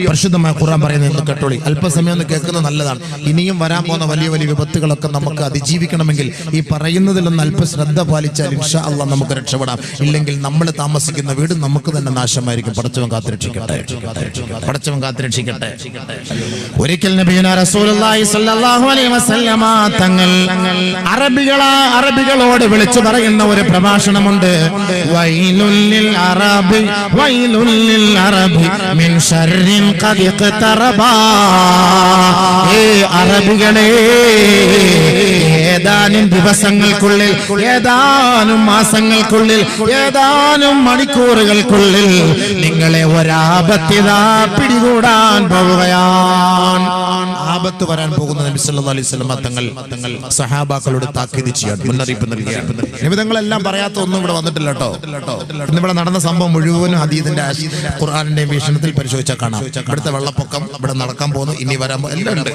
പരിശുദ്ധമായ ഖുർആൻ പറയുന്നത് കേട്ടോളി. അല്പസമയം ഒന്ന് കേൾക്കുന്നത് നല്ലതാണ്. ഇനിയും വരാൻ പോകുന്ന വലിയ വലിയ വിപത്തുകളൊക്കെ നമുക്ക് അതിജീവിക്കണമെങ്കിൽ ഈ പറയുന്നതിലൊന്ന് അല്പം ശ്രദ്ധ പാലിച്ചാൽ ഇൻഷാ അല്ലാഹ് നമുക്ക് രക്ഷപ്പെടാം. ഇല്ലെങ്കിൽ നമ്മൾ താമസിക്കുന്ന വീട് നമുക്ക് തന്നെ നാശമായിരിക്കും. പടച്ചവൻ കാത്തുരക്ഷിക്കട്ടെ, പടച്ചവൻ കാത്തുരക്ഷിക്കട്ടെ. ഒരിക്കൽ നബിയുനാ റസൂലുള്ളാഹി സ്വല്ലല്ലാഹു അലൈഹി വസല്ലമ തങ്ങൾ അറബികളോട് വിളിച്ചു പറയുന്ന ഒരു പ്രഭാഷണമുണ്ട്. വൈലുൽ ലിൽ അറബി വൈലുൽ ലിൽ അറബി മിൻ ശർരിൻ ഖദ് ഇഖ്തറബാ. അറബികളെ, ഏതാനും ദിവസങ്ങൾക്കുള്ളിൽ, ഏതാനും മാസങ്ങൾക്കുള്ളിൽ, ഏതാനും മണിക്കൂറുകൾക്കുള്ളിൽ നിങ്ങളെ ഒരാപത്തിതാ പിടികൂടാൻ പോവുകയാണ്. ആപത്ത് വരാൻ പോകുന്ന നബി സല്ലല്ലാഹു അലൈഹി വസല്ലം തങ്ങൾ സഹാബാക്കളോട് താക്കീത് ചെയ്യാൻ മുന്നറിയിപ്പ് നൽകുകയാണ്. നിബിധങ്ങളെല്ലാം പറയാത്ത ഒന്നും ഇവിടെ വന്നിട്ടില്ല കേട്ടോ. ഇന്നിവിടെ നടന്ന സംഭവം മുഴുവനും ഹദീസിന്റെ ഖുർആനിന്റെ വീക്ഷണത്തിൽ പരിശോധിച്ചാൽ കാണാം. ഇവിടുത്തെ വെള്ളപ്പൊക്കം, ഇവിടെ നടക്കാൻ പോകുന്നു, ഇനി വരാൻ എല്ലാം ഉണ്ട്.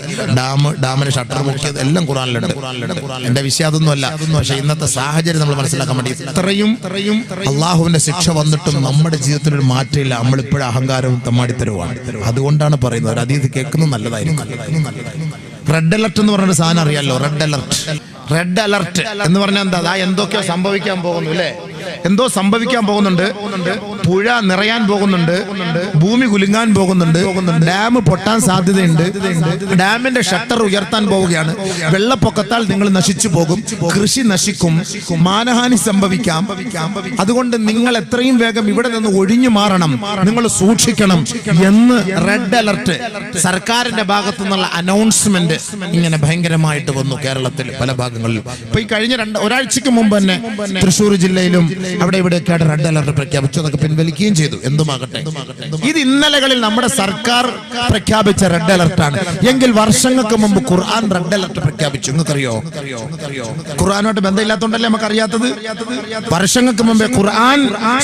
ഡാമിന് ഷട്ടർ മുക്കിയത് എല്ലാം ഖുർആനിലുണ്ട്. എന്റെ വിഷയം അതൊന്നും അല്ല. പക്ഷെ ഇന്നത്തെ സാഹചര്യം നമ്മൾ മനസ്സിലാക്കാൻ വേണ്ടി ഇത്രയും അള്ളാഹുവിന്റെ ശിക്ഷ വന്നിട്ടും നമ്മുടെ ജീവിതത്തിൽ ഒരു മാറ്റമില്ല. നമ്മളിപ്പോഴും അഹങ്കാരവും തമ്മാടിത്തരവുമാണ്. അതുകൊണ്ടാണ് പറയുന്നത് ഒരു ഹദീസ് കേൾക്കുന്നത് നല്ലതായിരിക്കും. റെഡ് അലർട്ട് എന്ന് പറഞ്ഞൊരു സാധനം അറിയാലോ? റെഡ് അലർട്ട് എന്ന് പറഞ്ഞാൽ എന്താ? എന്തൊക്കെയോ സംഭവിക്കാൻ പോകുന്നു അല്ലേ? എന്തോ സംഭവിക്കാൻ പോകുന്നുണ്ട്. പുഴ നിറയാൻ പോകുന്നുണ്ട്, ഭൂമി കുലുങ്ങാൻ പോകുന്നുണ്ട്, ഡാം പൊട്ടാൻ സാധ്യതയുണ്ട്, ഡാമിന്റെ ഷട്ടർ ഉയർത്താൻ പോവുകയാണ്, വെള്ളപ്പൊക്കത്താൽ നിങ്ങൾ നശിച്ചു പോകും, കൃഷി നശിക്കും, മാനഹാനി സംഭവിക്കാം. അതുകൊണ്ട് നിങ്ങൾ എത്രയും വേഗം ഇവിടെ നിന്ന് ഒഴിഞ്ഞു മാറണം, നിങ്ങൾ സൂക്ഷിക്കണം എന്ന് റെഡ് അലർട്ട് സർക്കാരിന്റെ ഭാഗത്തു നിന്നുള്ള അനൗൺസ്മെന്റ് ഇങ്ങനെ ഭയങ്കരമായിട്ട് വന്നു കേരളത്തിൽ പല ഭാഗങ്ങളിലും. ഇപ്പൊ ഈ കഴിഞ്ഞ ഒരാഴ്ചക്ക് മുമ്പ് തന്നെ തൃശ്ശൂർ ജില്ലയിലും അവിടെ ഇവിടെയൊക്കെയായിട്ട് റെഡ് അലർട്ട് പ്രഖ്യാപിച്ചു. അതൊക്കെ പിൻവലിക്കുകയും ചെയ്തു. എന്തുമാകട്ടെ, ഇത് ഇന്നലകളിൽ നമ്മുടെ സർക്കാർ പ്രഖ്യാപിച്ച റെഡ് അലർട്ടാണ്. എങ്കിൽ വർഷങ്ങൾക്ക് മുമ്പ് ഖുർആൻ റെഡ് അലർട്ട് പ്രഖ്യാപിച്ചു. നിങ്ങൾക്കറിയോ? ഖുർആനുമായിട്ട് ബന്ധമില്ലാത്തതുകൊണ്ടല്ലേ നമുക്ക് അറിയാത്തത്. വർഷങ്ങൾക്ക് മുമ്പേ ഖുർആൻ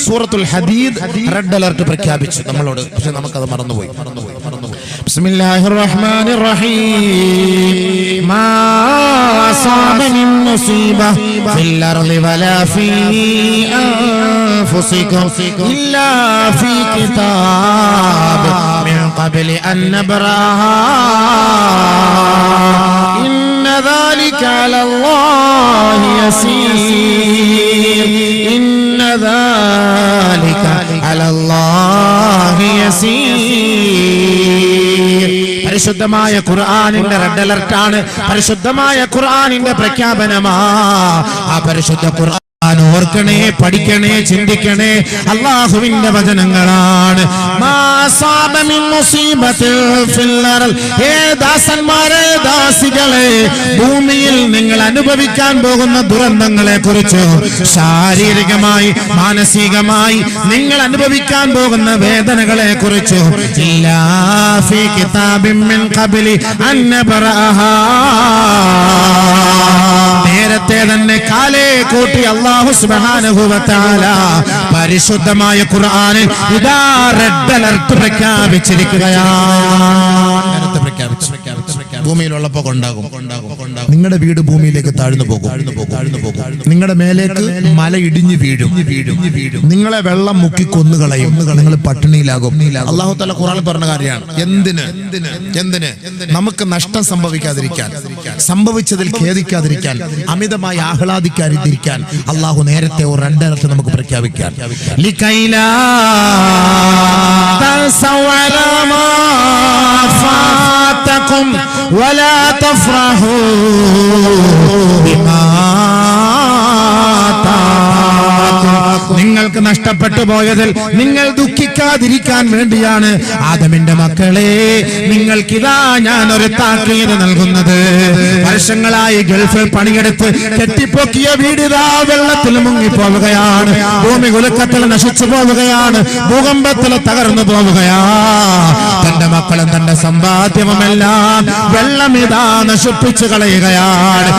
സൂറത്തുൽ ഹദീദ് റെഡ് അലർട്ട് പ്രഖ്യാപിച്ചു നമ്മളോട്. പക്ഷെ നമുക്കത് മറന്നുപോയി. ബിസ്മില്ലാഹിർ റഹ്മാനിർ റഹീം. മാ അസാബ മിൻ മുസീബ ഫിൽ അർളി വലാ ഫീ അൻഫുസികും ഇല്ലാ ഫീ കിതാബ് മിൻ ഖബ്ലി അൻ നബ്റാഹാ ഇന്ന ദാലിക അലല്ലാഹി യസീർ. ഇന്ന ദാലിക അലല്ലാഹി യസീർ. പരിശുദ്ധമായ ഖുർആനിന്റെ റെഡ് അലർട്ടാണ്. പരിശുദ്ധമായ ഖുർആനിന്റെ പ്രഖ്യാപനമാ. ആ പരിശുദ്ധ ഖുർആൻ ഓർക്കണേ, പഠിക്കണേ, ചിന്തിക്കണേ. അല്ലാഹുവിന്റെ വചനങ്ങളാണ്. ദാസന്മാരെ, ദാസികളെ, ഭൂമിയിൽ നിങ്ങൾ അനുഭവിക്കാൻ പോകുന്ന ദുരന്തങ്ങളെ കുറിച്ച്, ശാരീരികമായി മാനസികമായി നിങ്ങൾ അനുഭവിക്കാൻ പോകുന്ന വേദനകളെ കുറിച്ച് നേരത്തെ തന്നെ കാലേ കൂട്ടി അല്ലാഹു സുബ്ഹാനഹു വ തആല പരിശുദ്ധമായ ഖുർആനിൽ ഇതാ റെഡ് അലർട്ട് പ്രഖ്യാപിച്ചിരിക്കുകയാണ്. ഭൂമിയിൽ വെള്ളപ്പൊക്കം ഉണ്ടാകും. നിങ്ങളുടെ വീട് ഭൂമിയിലേക്ക് താഴ്ന്നു പോകും. നിങ്ങളുടെ മേലേക്ക് മല ഇടിഞ്ഞു വീഴും. നിങ്ങളെ വെള്ളം മുക്കി കൊന്നുകളയും. നിങ്ങൾ പട്ടിണിയിലാകും. അല്ലാഹു തആല ഖുർആനിൽ പറഞ്ഞ കാര്യമാണ്. എന്തിന്? നമുക്ക് നഷ്ടം സംഭവിക്കാതിരിക്കാൻ, സംഭവിച്ചതിൽ ഖേദിക്കാതിരിക്കാൻ, അമിതമായി ആഹ്ലാദിക്കാതിരിക്കാൻ അല്ലാഹു നേരത്തെ ഒരു റെഡ് അലർട്ട് നമുക്ക് പ്രഖ്യാപിക്കാൻ. ലികൈലാ തസവറമാ ഫാതകും വലാ തഫ്റഹൂ ബിമാ നിങ്ങൾക്ക് നഷ്ടപ്പെട്ടു പോയതിൽ നിങ്ങൾ ദുഃഖിക്കാതിരിക്കാൻ വേണ്ടിയാണ് ആദമിന്റെ മക്കളെ നിങ്ങൾക്കിതാ ഞാൻ ഒരു താക്കീത് നൽകുന്നത്. വർഷങ്ങളായി ഗൾഫിൽ പണിയെടുത്ത് കെട്ടിപ്പൊക്കിയ വീടിതാ വെള്ളത്തിൽ മുങ്ങിപ്പോവുകയാണ്. ഭൂമി കുലുക്കത്തിൽ നശിച്ചു പോവുകയാണ്. ഭൂകമ്പത്തിൽ തകർന്നു പോവുകയാ. തന്റെ മക്കളും തന്റെ സമ്പാദ്യവുമെല്ലാം വെള്ളം ഇതാ നശിപ്പിച്ചു കളയുകയാണ്.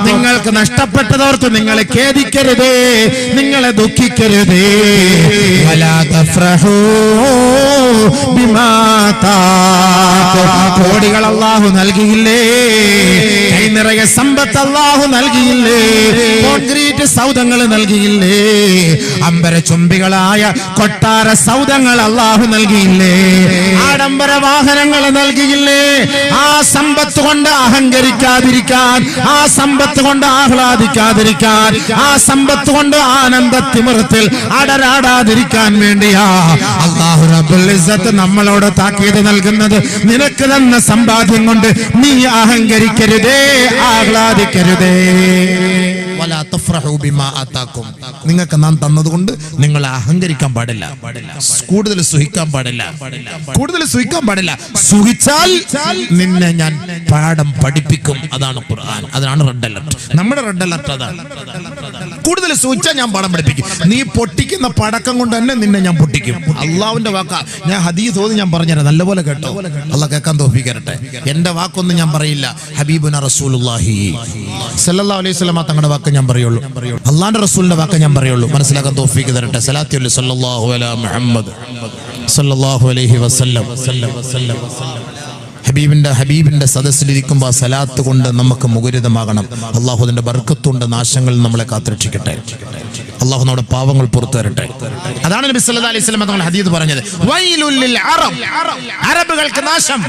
നിങ്ങൾക്ക് നഷ്ടപ്പെട്ടതോർത്ത് നിങ്ങളെ ഖേദിക്കരുതേ, നിങ്ങളെ ദുഃഖിക്കരുതേ. കോടികൾ അല്ലാഹു നൽകിയില്ലേ, കൈ നിറയെ സമ്പത്ത് അല്ലാഹു നൽകിയില്ലേ, കോൺക്രീറ്റ് എസ്റ്റേറ്റ് സൗദങ്ങൾ നൽകിയില്ലേ? അമ്പരചുംബികളായ കൊട്ടാര സൗദങ്ങൾ അല്ലാഹു നൽകിയില്ലേ? ആഡംബര വാഹനങ്ങൾ നൽകിയില്ലേ? ആ സമ്പത്ത് കൊണ്ട് അഹങ്കരിക്കാതിരിക്കാൻ, ആ സമ്പത്ത് കൊണ്ട് ആഹ്ലാദിക്കാതിരിക്കാൻ, ആ സമ്പത്ത് കൊണ്ട് ആനന്ദത്തിമിർത്തിൽ അടരാടാതിരിക്കാൻ വേണ്ടിയാ അല്ലാഹു റബ്ബുൽ ഇസ്സത്ത് നമ്മളോട് താക്കീത് നൽകുന്നത്. നിനക്ക് തന്ന സമ്പാദ്യം കൊണ്ട് നീ അഹങ്കരിക്കരുതേ, ആഹ്ലാദിക്കരുതേ. വലാ തഫ്റഹു ബിമാ ആതാകും. നിങ്ങൾക്ക് നാം തന്നതുകൊണ്ട് നിങ്ങൾ അഹങ്കരിക്കാൻ പാടില്ല, കൂടുതൽ സുഖിക്കാൻ പാടില്ല, കൂടുതൽ സുഖിക്കാൻ പാടില്ല. സുഖിച്ചാൽ നിന്നെ ഞാൻ പാഠം പഠിപ്പിക്കും. അതാണ് ഖുർആൻ, അതാണ് റെഡ് അലർട്ട്. നമ്മുടെ റെഡ് അലർട്ട് അതാണ്. കൂടുതൽ സുഖിച്ചാൽ ഞാൻ പാഠം പഠിപ്പിക്കും. നീ പൊട്ടിക്കുന്ന പടക്കം കൊണ്ട് തന്നെ നിന്നെ ഞാൻ പൊട്ടിക്കും. അള്ളാഹുവിന്റെ വാക്കാ. ഞാൻ ഹദീസ് ഓതി ഞാൻ പറഞ്ഞുതരാം, നല്ലപോലെ കേട്ടോ. അള്ളാഹ് കേൾക്കാൻ തൗഫീഖ് തരട്ടെ. എന്റെ വാക്കൊന്നും ഞാൻ പറയില്ല, ഹബീബുന റസൂലുള്ളാഹി സ്വല്ലല്ലാഹു അലൈഹി വസല്ലം തങ്ങളുടെ വാക്ക് ഞാൻ പറയുള്ളൂ, അള്ളാഹുവിന്റെ റസൂലിന്റെ വാക്ക് ഞാൻ പറയുള്ളൂ. മനസ്സിലാക്കാൻ തൗഫീഖ് തരട്ടെ. സലാത്തു സല്ലല്ലാഹു അലാ മുഹമ്മദ് സല്ലല്ലാഹു അലൈഹി വസല്ലം. ഹബീബിന്റെ സദസ്സിലിരിക്കുമ്പോൾ ആ സലാത്ത് കൊണ്ട് നമുക്ക് മുഖരിതമാകണം. അള്ളാഹു അതിന്റെ ബർക്കത്തുണ്ട് നാശങ്ങളിൽ നമ്മളെ കാത്തുരക്ഷിക്കട്ടെ. അള്ളാഹു നമ്മുടെ പാവങ്ങൾ പുറത്തു തരട്ടെ. അതാണ് നബി സല്ലല്ലാഹു അലൈഹി വസല്ലം തങ്ങൾ ഹദീസ് പറഞ്ഞത്, വൈലുൽ ലിൽ അറബ്, അറബുകൾക്ക് നാശം.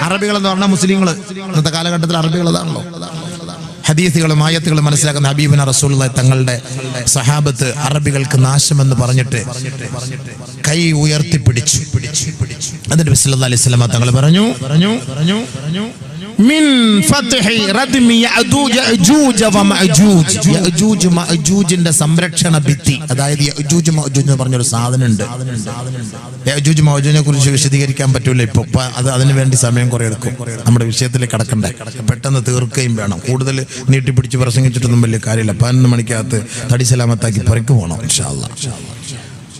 അറബികൾ എന്ന് പറഞ്ഞാൽ മുസ്ലിങ്ങൾ. ഇന്നത്തെ കാലഘട്ടത്തിൽ അറബികൾ അതാണല്ലോ. ഹദീസുകളും ആയത്തുകളും മനസ്സിലാക്കുന്ന ഹബീബുന റസൂലുള്ളാഹി തങ്ങളുടെ സഹാബത്ത് അറബികൾക്ക് നാശമെന്ന് പറഞ്ഞിട്ട് കൈ ഉയർത്തിപ്പിടിച്ചു. എന്നിട്ട് നബി സല്ലല്ലാഹു അലൈഹി വസല്ലം തങ്ങൾ പറഞ്ഞു മിൻ ഫത്ഹി റദ്മി യഅജൂജ വമഅജൂജ്. യഅജൂജ് മഅജൂജിന്റെ സംരക്ഷണ ഭിത്തി, അതായത് യഅജൂജ് മഅജൂജ് എന്ന് പറഞ്ഞൊരു സാധനം ഉണ്ട്. യഅജൂജ് മഅജൂജിനെ കുറിച്ച് വിശദീകരിക്കാൻ പറ്റൂല ഇപ്പൊ, അതിനു വേണ്ടി സമയം കുറെ എടുക്കും. നമ്മുടെ വിഷയത്തിലേക്ക് കടക്കണ്ടേ, പെട്ടെന്ന് തീർക്കുകയും വേണം. കൂടുതൽ നീട്ടിപ്പിടിച്ച് പ്രസംഗിച്ചിട്ടൊന്നും വലിയ കാര്യമില്ല. 11 മണിക്കകത്ത് തടി സലാമത്താക്കി പുറക്ക് പോകണം ഇൻഷാ അല്ലാഹ്.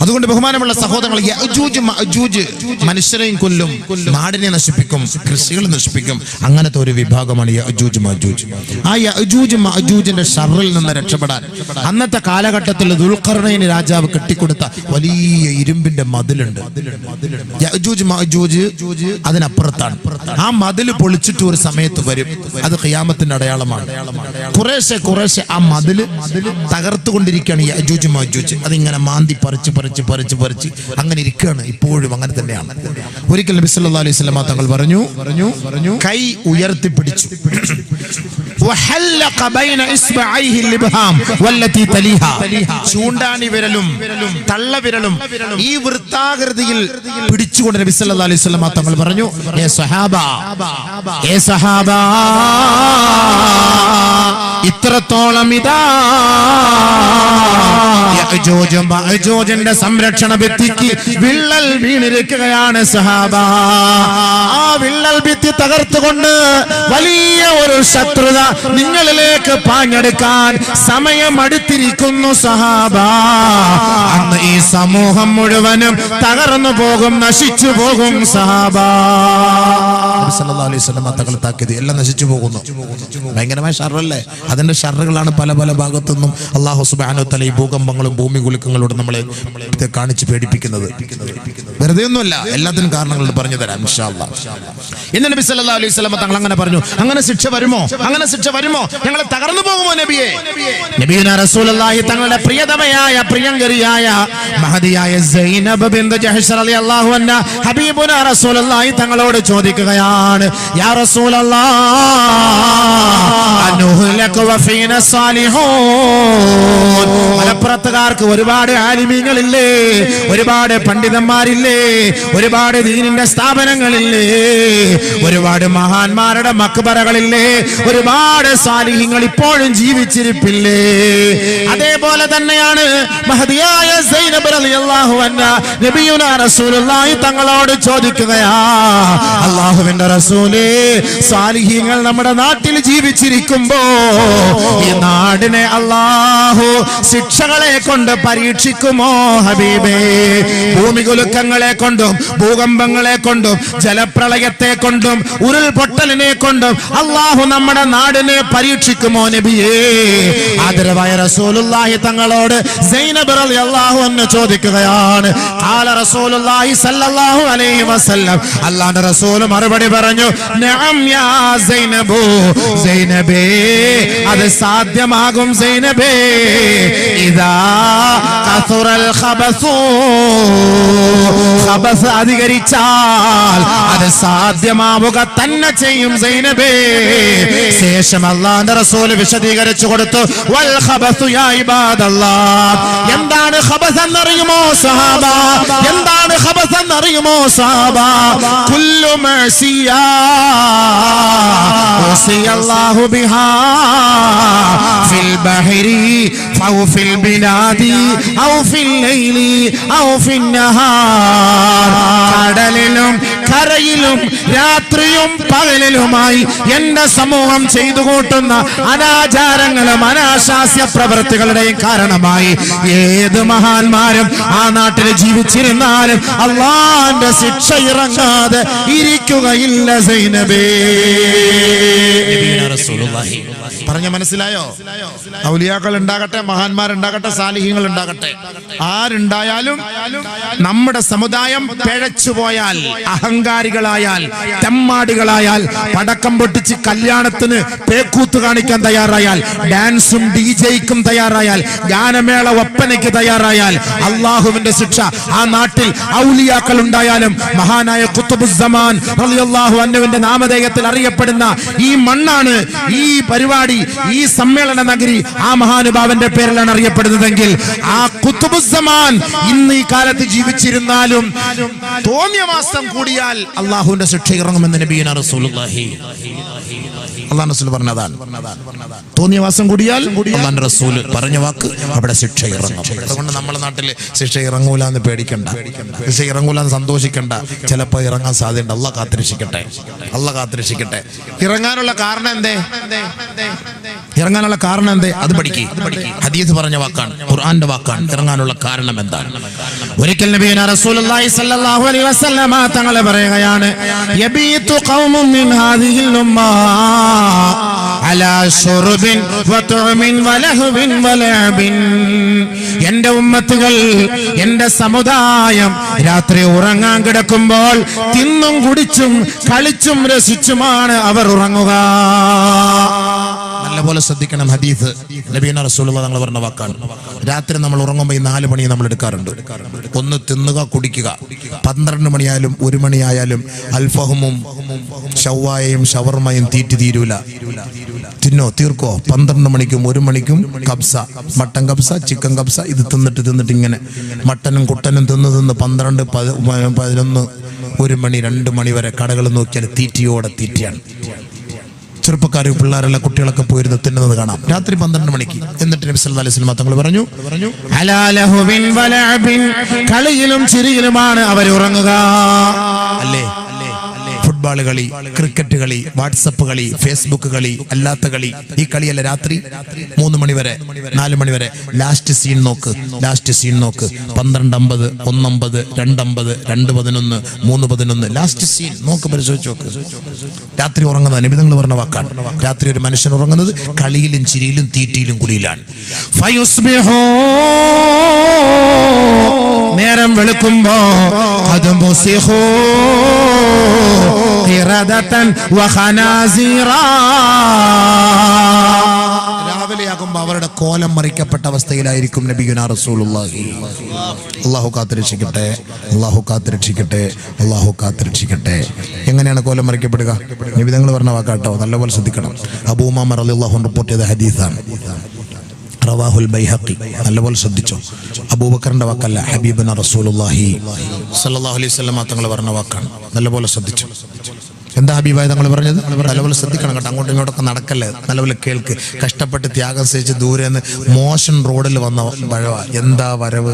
അതുകൊണ്ട് ബഹുമാനമുള്ള സഹോദരങ്ങൾ, യഅജൂജ് മഅജൂജ് മനുഷ്യരെയും കൊല്ലും, നാടിനെ നശിപ്പിക്കും, കൃഷികൾ നശിപ്പിക്കും. അങ്ങനത്തെ ഒരു വിഭാഗമാണ് യഅജൂജ് മഅജൂജ്. ആ യഅജൂജ് മഅജൂജിന്റെ ഷർറിൽ നിന്ന് രക്ഷപ്പെടാൻ അന്നത്തെ കാലഘട്ടത്തിൽ ദുൽഖർനൈൻ രാജാവ് കെട്ടിക്കൊടുത്ത വലിയ ഇരുമ്പിന്റെ മതിലുണ്ട്. യഅജൂജ് മഅജൂജ് അതിനപ്പുറത്താണ്. ആ മതില് പൊളിച്ചിട്ട് ഒരു സമയത്ത് വരും. അത് ഖിയാമത്തിന്റെ അടയാളമാണ്. കുറേശ്ശെ കുറേശ്ശെ ആ മതില് തകർത്തുകൊണ്ടിരിക്കുകയാണ് യഅജൂജ് മഅജൂജ്. അതിങ്ങനെ മാന്തി പറിച്ച് അങ്ങനെ ഇരിക്കുകയാണ്. ഇപ്പോഴും അങ്ങനെ തന്നെയാണ്. ഒരിക്കൽ നബി സല്ലല്ലാഹു അലൈഹി വസല്ലം തങ്ങൾ പറഞ്ഞു കൈ ഉയർത്തിപ്പിടിച്ചു. ചൂണ്ടാണി വിരലും തള്ളവിരലും ഈ വൃത്താകൃതിയിൽ പിടിച്ചുകൊണ്ട് നബി സല്ലല്ലാഹു അലൈഹി വസല്ലം തങ്ങൾ പറഞ്ഞു, ഏ സഹാബ, ഇത്രത്തോളം ഇതാ യഅജൂജ് മഅജൂജിന്റെ സംരക്ഷണ ഭിത്തിക്ക് വിള്ളൽ വീണിരിക്കുകയാണ് സഹാബ. ആ വിള്ളൽ ഭിത്തി തകർത്തുകൊണ്ട് വലിയ ഒരു ശത്രുത നിങ്ങളിലേക്ക് പാഞ്ഞെടുക്കാൻ സമയം അടുത്തിരിക്കുന്നു സഹാബ. അന്ന് ഈ സമൂഹം മുഴുവനും തകർന്നു പോകും, നശിച്ചു പോകും സഹാബ. സല്ലല്ലാഹു അലൈഹി വസല്ലം തങ്ങൾ താക്കീത്, എല്ലാം നശിച്ചു പോകുന്നു. ഭയങ്കരമായ ഷർറല്ലേ? അതിന്റെ ഷർറുകളാണ് പല പല ഭാഗത്തുനിന്നും അല്ലാഹു സുബ്ഹാനഹു വ തആല ഈ ഭൂകമ്പങ്ങളും ഭൂമി കുലുക്കങ്ങളോട് നമ്മളെ കാണിച്ച് പേടിപ്പിക്കുന്നത്. വെറുതെ ഒന്നുമല്ല, എല്ലാത്തിനും കാരണങ്ങൾ പറഞ്ഞു തരാം ഇൻഷാ അല്ലാഹ്. ഇന്ന് നബി സല്ലല്ലാഹു അലൈഹി വസല്ലം തങ്ങൾ അങ്ങനെ പറഞ്ഞു, അങ്ങനെ ശിക്ഷ വരുമോ, അങ്ങനെ ശിക്ഷ വരുമോ, ഞങ്ങൾ തകർന്നു പോകുമോ നബിയെ? നബിയുനാ റസൂലുള്ളാഹി തങ്ങളുടെ പ്രിയതമയായ പ്രിയങ്കരിയായ മഹദിയായ സൈനബ് ബിൻത് ജഹ്ഷ് റളിയല്ലാഹു അൻഹ ഹബീബുനാ റസൂലുള്ളാഹി തങ്ങളോട് ചോദിക്കുകയാണ്, യാ റസൂലല്ലാഹ് അനുഹ്ലകു വഫീന സാലിഹൂൻ. മലപ്പുറത്തുകാർക്ക് ഒരുപാട് ആലിമീങ്ങളില്ലേ, ഒരുപാട് പണ്ഡിതന്മാരില്ലേ, ഒരുപാട് ദീനിന്റെ സ്ഥാപനങ്ങളില്ലേ, ഒരുപാട് മഹാന്മാരുടെ മക്ബറകളില്ലേ, ഒരുപാട് സാലിഹീങ്ങൾ ഇപ്പോഴും ജീവിച്ചിരിപ്പില്ലേ? അതേപോലെ തന്നെയാണ് മഹദിയായ സൈനബ് റളിയല്ലാഹു അൻഹ നബിയുനാ റസൂലുള്ളാഹി തങ്ങളോട് ചോദിക്കുകയാ, അല്ലാഹുവിന്റെ റസൂലേ, സാലിഹീങ്ങൾ നമ്മുടെ നാട്ടിൽ ജീവിച്ചിരിക്കുമ്പോ ഈ നാടിനെ അല്ലാഹു ശിക്ഷകളെ കൊണ്ട് പരീക്ഷിക്കുമോ ഹബീബേ? ഭൂമികുലുക്കങ്ങളെ കൊണ്ടും ഭൂകമ്പങ്ങളെ കൊണ്ടും ജലപ്രളയത്തെ കൊണ്ടും ഉരുൾപൊട്ടലിനെ കൊണ്ടും അല്ലാഹു നമ്മുടെ നാടിനെ പരീക്ഷിക്കുമോ നബിയേ? ആദരവായ റസൂലുള്ളാഹി തങ്ങളോട് സൈനബ് റളിയല്ലാഹു അൻഹ ചോദിക്കുകയാണ്. ഖാല റസൂലുള്ളാഹി സ്വല്ലല്ലാഹു അലൈഹി വസല്ലം, അല്ലാഹുവിന്റെ റസൂൽ മറുപടി പറഞ്ഞു, നഅം യാ സൈനബു, സൈനബേ അത് സാധ്യമാകും സൈനബേ, ഇദാ കസുറൽ ഖബസു, ഖബസ് അധികരിച്ചാൽ അത് സാധ്യമാവുക തന്നെ ചെയ്യും സൈനബേ. ശേഷം അല്ലാഹുവിന്റെ റസൂൽ വിശദീകരിച്ചു കൊടുത്തു, വൽ ഖബസു യാ ഇബാദല്ലാഹ്, എന്താണ് ഖബസ് എന്നറിയുമോ സഹാബ? എന്താണ് ഖബസ് എന്നറിയുമോ സഹാബ? കുല്ലു മഅസിയ വസിയല്ലാഹു ബിഹാ ഫിൽ ബഹരി ഔ ഫിൽ ബിലാദി ഔ ഫിൽ ലൈലി ഔ ഫിൻ നഹാർ, കടലിലും കരയിലും രാത്രിയും പകലിലുമായി എന്റെ സമൂഹം ചെയ്തു കൂട്ടുന്ന അനാചാരങ്ങളും അനാശാസ്യ പ്രവൃത്തികളുടെയും കാരണമായി ഏത് മഹാന്മാരും ആ നാട്ടിൽ ജീവിച്ചിരുന്നാലും അള്ളാന്റെ ശിക്ഷ ഇറങ്ങാതെ ഇരിക്കുകയില്ല സൈനബേ. പറഞ്ഞ മനസ്സിലായോ? ഔലിയാക്കൾ ഉണ്ടാകട്ടെ, മഹാന്മാരുണ്ടാകട്ടെ, സാലിഹീങ്ങൾ ഉണ്ടാകട്ടെ, ആരുണ്ടായാലും നമ്മുടെ സമുദായം പിഴച്ചുപോയാൽ, അഹങ്കാരികളായാൽ, തെമ്മാടികളായാൽ, പടക്കം പൊട്ടിച്ച് കല്യാണത്തിന് പേക്കൂത്ത് കാണിക്കാൻ തയ്യാറായാൽ, ഡാൻസും ഡിജെയ്ക്കും തയ്യാറായാൽ, ഗാനമേള ഒപ്പനയ്ക്ക് തയ്യാറായാൽ അള്ളാഹുവിന്റെ ശിക്ഷ ആ നാട്ടിൽ ഔലിയാക്കൾ ഉണ്ടായാലും. മഹാനായ ഖുത്ബുസ്സമാൻ റളിയല്ലാഹു അൻഹുവിന്റെ നാമധേയത്തിൽ അറിയപ്പെടുന്ന ഈ മണ്ണാണ്, ഈ പരിപാടി, ഈ സമ്മേളന നഗരി ആ മഹാനുഭാവന്റെ പേരിലാണ് അറിയപ്പെടുന്നതെങ്കിൽ ആ ഖുത്ബുസ്സമാൻ ഇന്ന് ഈ കാലത്ത് ജീവിച്ചിരുന്നാലും തോന്നിയ മാസം കൂടിയാൽ അള്ളാഹുവിന്റെ ശിക്ഷ ഇറങ്ങുമെന്ന് നബിയുനാ റസൂലുള്ളാഹി അള്ളാഹു റസൂൽ പറഞ്ഞതാണ്. തോന്നിയ മാസം കൂടിയാൽ അള്ളാഹുവിന്റെ റസൂൽ പറഞ്ഞ വാക്ക്, അവിടെ ശിക്ഷ ഇറങ്ങും. അതുകൊണ്ട് നമ്മുടെ നാട്ടിൽ ശിക്ഷ ഇറങ്ങൂല എന്ന് പേടിക്കണ്ട, ശിക്ഷ ഇറങ്ങൂല എന്ന് സന്തോഷിക്കണ്ട. ചിലപ്പോൾ ഇറങ്ങാൻ സാധ്യതയുണ്ട്. അള്ളാഹ് കാത്തിരക്ഷിക്കട്ടെ, അള്ളാഹ് കാത്തിരക്ഷിക്കട്ടെ. ഇറങ്ങാനുള്ള കാരണം എന്തേ? ഇറങ്ങാനുള്ള കാരണം എന്തേ? അത് പഠിക്ക്. ഹദീസ് പറഞ്ഞ വാക്കാണ്, ഖുർആന്റെ വാക്കാണ്. ഇറങ്ങാനുള്ള കാരണം എന്താണ്? ഒരിക്കൽ നബിയുനാ റസൂലുള്ളാഹി സ്വല്ലല്ലാഹു അലൈഹി വസല്ലമ തങ്ങൾ പറയുകയാണ്, യബീതു ഖൗമുൻ മിൻ ഹാദിഹിൽ ഉമ്മ അലാ ശുർബിൻ വതുഅമിൻ വലഹ്വിൻ വലഅബിൻ. എന്റെ ഉമ്മത്തുകൾ, എന്റെ സമുദായം രാത്രി ഉറങ്ങാൻ കിടക്കുമ്പോൾ തിന്നും കുടിച്ചും കളിച്ചും രസിച്ചുമാണ് അവർ ഉറങ്ങുക. നല്ലപോലെ ശ്രദ്ധിക്കണം. ഹദീസ് നബിയുനാ റസൂലുള്ളാഹി തങ്ങൾ പറഞ്ഞ വാക്കാണ്. രാത്രി നമ്മൾ ഉറങ്ങുമ്പോൾ ഈ 4 പണി നമ്മൾ എടുക്കാറുണ്ട്. ഒന്ന്, തിന്നുക, കുടിക്കുക. 12 മണിയായാലും 1 മണിയായാലും അൽഫഹമും ഷവായയും ഷവർമയും തീരൂല. തിന്നോ, തീർക്കോ. 12 മണിക്കും 1 മണിക്കും കബ്സ, മട്ടൻ കബ്സ, ചിക്കൻ കബ്സ, ഇത് തിന്നിട്ട് ഇങ്ങനെ മട്ടനും കുട്ടനും തിന്ന് 12, 11, 1 മണി, 2 മണി വരെ കടകൾ നോക്കിയാൽ തീറ്റയോടെ തീറ്റയാണ്. ചെറുപ്പക്കാർ, പിള്ളേരെല്ലാം, കുട്ടികളൊക്കെ പോയിരുന്ന് തിന്നുന്നത് കാണാം രാത്രി 12 മണിക്ക്. എന്നിട്ട് നബി സല്ലല്ലാഹു അലൈഹി വസല്ലം തങ്ങൾ പറഞ്ഞു, അലാ ലഹുവിൻ വലഅബിൻ, കളിയിലും ചിരിയിലുമാണ് അവർ ഉറങ്ങുക. അല്ലേ? ഫുട്ബോൾ കളി, ക്രിക്കറ്റ് കളി, വാട്സപ്പ് കളി, ഫേസ്ബുക്ക് കളി, അല്ലാത്ത കളി. ഈ കളിയല്ല രാത്രി 3 മണി വരെ, 4 മണി വരെ. ലാസ്റ്റ് സീൻ നോക്ക്, 12:50, 1:50, 2:50, 2:11, 3:11. ലാസ്റ്റ് സീൻ നോക്ക്, പരിശോധിച്ച് നോക്ക്. രാത്രി ഉറങ്ങുന്നത് നബി തങ്ങൾ പറഞ്ഞ വാക്കാണ്. രാത്രി ഒരു മനുഷ്യൻ ഉറങ്ങുന്നത് കളിയിലും ചിരിയിലും തീറ്റിയിലും കുടിയിലാണ്. നേരം വെളുക്കുമ്പോ രാവിലെയാകുമ്പോ അവരുടെ കോലം മറിക്കപ്പെട്ട അവസ്ഥയിലായിരിക്കും നബിയുനാ റസൂലുള്ളാഹി. അല്ലാഹു കാത്തിരക്ഷിക്കട്ടെ, അല്ലാഹു കാത്തിരക്ഷിക്കട്ടെ, അല്ലാഹു കാത്തിരക്ഷിക്കട്ടെ. എങ്ങനെയാണ് കോലം മറിക്കപ്പെടുക? നബി തങ്ങൾ പറഞ്ഞ വാക്കാട്ടോ, നല്ലപോലെ ശ്രദ്ധിക്കണം. അബൂ ഉമാമ റളിയല്ലാഹു അൻഹു റിപ്പോർട്ട് ചെയ്ത ഹദീസാണ്. റവാഹുൽ ബൈഹഖി. നല്ലപോലെ ശ്രദ്ധിച്ചോ. അബൂബക്കറിന്റെ വാക്കല്ല, ഹബീബുനാ റസൂലുള്ളാഹി സ്വല്ലല്ലാഹു അലൈഹി വസല്ലം തങ്ങൾ പറഞ്ഞ വാക്കാണ്. നല്ലപോലെ ശ്രദ്ധിച്ചു. എന്താ ഹബീബായ തങ്ങൾ പറഞ്ഞത്? നല്ലപോലെ ശ്രദ്ധിക്കണം കേട്ടോ. അങ്ങോട്ടും ഇങ്ങോട്ടൊക്കെ നടക്കല്ലേ, നല്ലപോലെ കേൾക്ക്. കഷ്ടപ്പെട്ട് ത്യാഗം സഹിച്ച് ദൂരെ നിന്ന് മോശൻ റോഡിൽ വന്ന വഴവ. എന്താ വരവ്?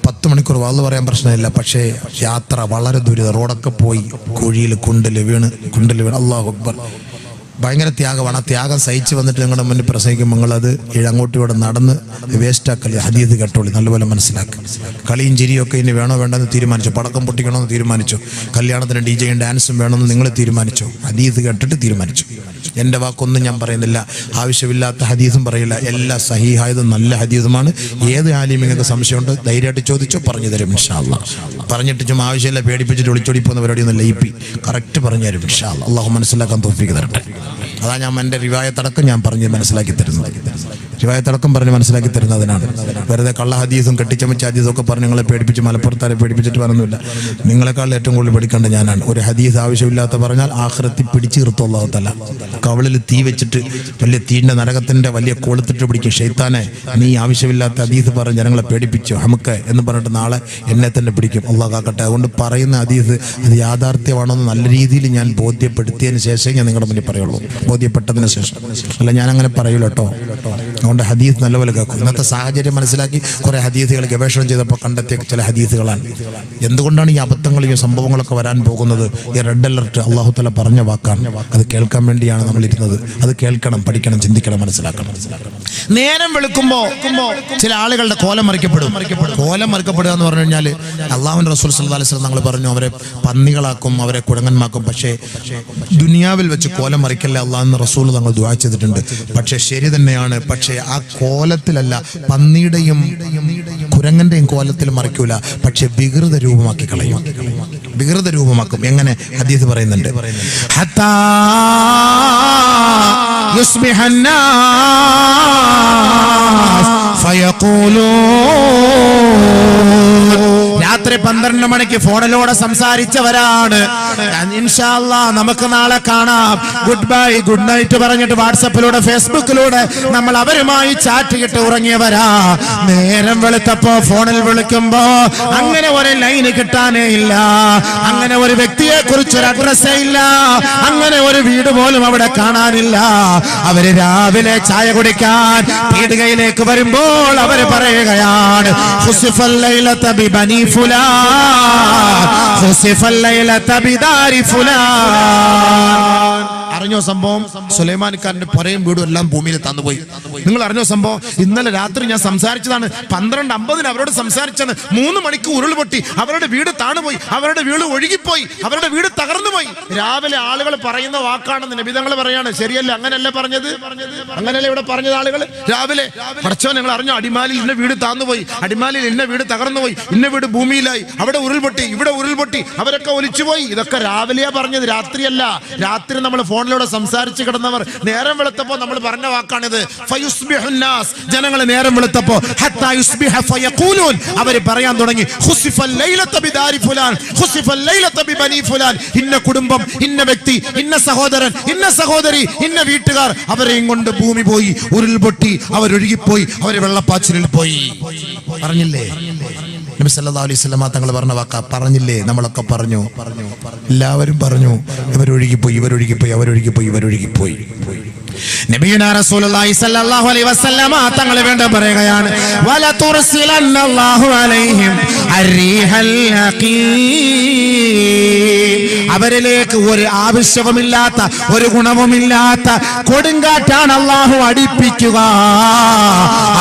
10 മണിക്കൂർ വാള് പറയാൻ പ്രശ്നമില്ല, പക്ഷേ യാത്ര വളരെ ദുരിതം. റോഡൊക്കെ പോയി കുഴിയിൽ കുണ്ടിൽ വീണ്. അല്ലാഹു അക്ബർ. ഭയങ്കര ത്യാഗമാണ്. ആ ത്യാഗം സഹിച്ച് വന്നിട്ട് നിങ്ങളുടെ മുന്നിൽ പ്രസംഗിക്കും. നിങ്ങളത് അങ്ങോട്ടും ഇവിടെ നടന്ന് വേസ്റ്റാക്കല്. ഹദീസ് കേട്ടോളി, നല്ലപോലെ മനസ്സിലാക്കുക. കളിയും ചിരിയും ഒക്കെ ഇനി വേണോ വേണ്ടെന്ന് തീരുമാനിച്ചു. പടക്കം പൊട്ടിക്കണമെന്ന് തീരുമാനിച്ചു. കല്യാണത്തിന് DJയും ഡാൻസും വേണമെന്ന് നിങ്ങൾ തീരുമാനിച്ചു. ഹദീസ് കേട്ടിട്ട് തീരുമാനിച്ചു. എൻ്റെ വാക്കൊന്നും ഞാൻ പറയുന്നില്ല, ആവശ്യമില്ലാത്ത ഹദീസും പറയില്ല. എല്ലാ സഹീഹായതും നല്ല ഹദീസുമാണ്. ഏത് ആലിം നിങ്ങൾക്ക് സംശയമുണ്ട് ധൈര്യമായിട്ട് ചോദിച്ചോ, പറഞ്ഞു തരും ഇൻഷാ അല്ലാഹ്. പറഞ്ഞിട്ട് ചുമ്മാ ആവശ്യമില്ല പേടിപ്പിച്ചിട്ട് ഒളിച്ചോടി പോകുന്ന പരിപാടിയൊന്നും ലയിപ്പി കറക്റ്റ് പറഞ്ഞു തരും ഇൻഷാ അല്ലാഹ്. അള്ളാഹു മനസ്സിലാക്കാൻ തൗഫീഖ് തരട്ടെ. അതാ ഞാൻ എൻ്റെ റിവായത്തടക്കം ഞാൻ പറഞ്ഞ് മനസ്സിലാക്കി തരുന്നത്. റിവായത്തടക്കം പറഞ്ഞ് മനസ്സിലാക്കി തരുന്നതിനാണ്. വെറുതെ കള്ള ഹദീസും കെട്ടിച്ചമച്ച ഹദീസും ഒക്കെ പറഞ്ഞ് നിങ്ങളെ പേടിപ്പിച്ച് മലപ്പുറത്താരെ പേടിപ്പിച്ചിട്ട് പറഞ്ഞില്ല. നിങ്ങളെക്കാൾ ഏറ്റവും കൂടുതൽ പഠിക്കേണ്ട ഞാനാണ്. ഒരു ഹദീസ് ആവശ്യമില്ലാത്ത പറഞ്ഞാൽ ആഖിറത്തിൽ പിടിച്ച് നിർത്തും അല്ലാഹു തആല. കവളിൽ തീ വെച്ചിട്ട് വലിയ തീൻ്റെ നരകത്തിൻ്റെ വലിയ കൊളുത്തിട്ട് പിടിക്കും. ശൈത്താനെ, നീ ആവശ്യമില്ലാത്ത ഹദീസ് പറഞ്ഞ് ജനങ്ങളെ പേടിപ്പിച്ചു ഹമുക്ക് എന്ന് പറഞ്ഞിട്ട് നാളെ എന്നെ തന്നെ പിടിക്കും. അള്ളാഹു കാക്കട്ടെ. അതുകൊണ്ട് പറയുന്ന ഹദീസ് അത് യാഥാർത്ഥ്യമാണെന്ന് നല്ല രീതിയിൽ ഞാൻ ബോധ്യപ്പെടുത്തിയതിന് ശേഷം ഞാൻ നിങ്ങളുടെ മുന്നിൽ പറയുള്ളൂ. ബോധ്യപ്പെട്ടതിന് ശേഷം അല്ല, ഞാൻ അങ്ങനെ പറയൂല കേട്ടോ. അതുകൊണ്ട് ഹദീസ് നല്ലപോലെ കേൾക്കും. ഇന്നത്തെ സാഹചര്യം മനസ്സിലാക്കി കുറേ ഹദീസുകൾ ഗവേഷണം ചെയ്തപ്പോൾ കണ്ടെത്തിയ ചില ഹദീസുകളാണ്. എന്തുകൊണ്ടാണ് ഈ അബദ്ധങ്ങളും ഈ സംഭവങ്ങളൊക്കെ വരാൻ പോകുന്നത്? ഈ റെഡ് അലർട്ട് അള്ളാഹു തആല പറഞ്ഞ വാക്കാണ്. അത് കേൾക്കാൻ വേണ്ടിയാണ് നമ്മൾ ഇരുന്നത്. അത് കേൾക്കണം, പഠിക്കണം, ചിന്തിക്കണം, മനസ്സിലാക്കണം. നേരം വെളുക്കുമ്പോ ചില ആളുകളുടെ കോലം മറിക്കപ്പെടും. കോലം മറിക്കപ്പെടുക എന്ന് പറഞ്ഞു കഴിഞ്ഞാൽ അള്ളാഹുവിന്റെ റസൂൽ സല്ലല്ലാഹു അലൈഹി വസല്ലം ഞങ്ങൾ പറഞ്ഞു അവരെ പന്നികളാക്കും, അവരെ കുരങ്ങന്മാക്കും. പക്ഷേ ദുനിയാവിൽ വെച്ച് കോലം മറിക്കല്ല അള്ളാഹുവിന്റെ റസൂൽ ഞങ്ങൾ ദുആ ചെയ്തിട്ടുണ്ട്. പക്ഷേ ശരി തന്നെയാണ്. പക്ഷേ ആ കോലത്തിലല്ല, പന്നിയുടെയും കുരങ്ങന്റെയും കോലത്തിൽ മറിക്കൂല. പക്ഷെ വികൃത രൂപമാക്കി കളയും. വികൃത രൂപമാക്കും. എങ്ങനെ? ഹദീസ് പറയുന്നുണ്ട്, ഹത്താ യുസ്ബിഹന്നാസ് ഫയഖൂലൂൻ. രാത്രി 12 മണിക്ക് ഫോണിലൂടെ സംസാരിച്ചവരാണ്. ഇൻഷാ അല്ലാഹ് നമുക്ക് നാളെ കാണാം, ഗുഡ് ബൈ ഗുഡ് നൈറ്റ് പറഞ്ഞിട്ട് വാട്സപ്പിലൂടെ ഫേസ്ബുക്കിലൂടെ നമ്മൾ അവരുമായി ചാറ്റ് ചെയ്തിട്ട് ഉറങ്ങിയവരാ. നേരം വെളുത്തപ്പോ ഫോണിൽ വിളിക്കുമ്പോ അങ്ങനെ ഒരു ലൈന് കിട്ടാനേ ഇല്ല, അങ്ങനെ ഒരു വ്യക്തിയെ കുറിച്ചൊരു അഡ്രസ്സേ ഇല്ല, അങ്ങനെ ഒരു വീട് പോലും അവിടെ കാണാനില്ല. അവര് രാവിലെ ചായ കുടിക്കാൻ പീടികയിലേക്ക് വരുമ്പോൾ അവര് പറയുകയാണ്, ഖുസിഫൽ ലൈലത ബിബനി ഫുലാൻ, ഖുസിഫൽ ലൈലത ബിദാരി ഫുലാൻ. അറിഞ്ഞോ സംഭവം? സുലൈമാൻഖാന്റെ പുരയും വീടും എല്ലാം ഭൂമിയിൽ തന്നുപോയി. നിങ്ങൾ അറിഞ്ഞോ സംഭവം? ഇന്നലെ രാത്രി ഞാൻ സംസാരിച്ചതാണ്. 12:50 അവരോട് സംസാരിച്ചാണ്. 3 മണിക്ക് ഉരുൾപൊട്ടി, അവരുടെ വീട് താണുപോയി, അവരുടെ വീട് ഒഴുകിപ്പോയി, അവരുടെ വീട് തകർന്നുപോയി. രാവിലെ ആളുകൾ പറയുന്ന വാക്കാണെന്ന് നബി തങ്ങൾ പറയാണ്. ശരിയല്ല, അങ്ങനെയല്ലേ പറഞ്ഞത്? അങ്ങനെയല്ലേ ഇവിടെ പറഞ്ഞത് ആളുകൾ രാവിലെ? പഠിച്ചോ, നിങ്ങൾ അറിഞ്ഞോ? അടിമാലിൽ ഇന്ന വീട് താന്നുപോയി, അടിമാലിൽ ഇന്ന വീട് തകർന്നുപോയി, ഇന്ന വീട് ഭൂമിയിലായി, അവിടെ ഉരുൾപൊട്ടി, ഇവിടെ ഉരുൾപൊട്ടി, അവരൊക്കെ ഒലിച്ചുപോയി. ഇതൊക്കെ രാവിലെയാ പറഞ്ഞത്, രാത്രിയല്ല. രാത്രി നമ്മൾ ഫോണിലൂടെ സംസാരിച്ച് കിടന്നവർ നേരം വെളുത്തപ്പോ നമ്മൾ പറഞ്ഞ വാക്കാണിത്. ഫയുസ്ബിഹുന്നാസ്, ജനങ്ങൾ നേരം വെളുത്തപ്പോ ഹത്താ യുസ്ബിഹ ഫയഖൂലൂൻ, അവർ പറയാൻ തുടങ്ങി, ഖുസിഫൽ ലൈലത ബിദാരി ഫുലാൻ, ഖുസിഫൽ ലൈലത ബിബനി ഫുലാൻ. ഇന്ന കുടുംബം, ഇന്ന വ്യക്തി, ഇന്ന സഹോദരൻ, ഇന്ന സഹോദരി, ഇന്ന വീട്ടുകാർ, അവരെയും കൊണ്ട് ഭൂമി പോയി, ഉരുൾപൊട്ടി, അവരൊഴുകിപ്പോയി, അവർ വെള്ളപ്പാച്ചിലിൽ പോയി. പറഞ്ഞില്ലേ നബി സല്ലല്ലാഹു അലൈഹി വസല്ലം തങ്ങൾ പറഞ്ഞ വാക്കാ? പറഞ്ഞില്ലേ? നമ്മളൊക്കെ പറഞ്ഞു, എല്ലാവരും പറഞ്ഞു, ഇവരൊഴുകിപ്പോയി, ഇവരൊഴുകിപ്പോയി, അവരൊഴുകിപ്പോയി, ഇവരൊഴുകിപ്പോയി. നബിയുനാ റസൂലുള്ളാഹി സ്വല്ലല്ലാഹു അലൈഹി വസല്ലം തങ്ങൾ വീണ്ടും പറയുകയാണ്, വല തുർസിലന്നല്ലാഹു അലൈഹിം അർരീഹൽ ഹഖീം. അവരിലേക്ക് ഒരു ആവശ്യവുമില്ലാത്ത, ഒരു ഗുണവുമില്ലാത്ത കൊടുങ്കാറ്റാണ് അല്ലാഹു അടിപ്പിക്കുക.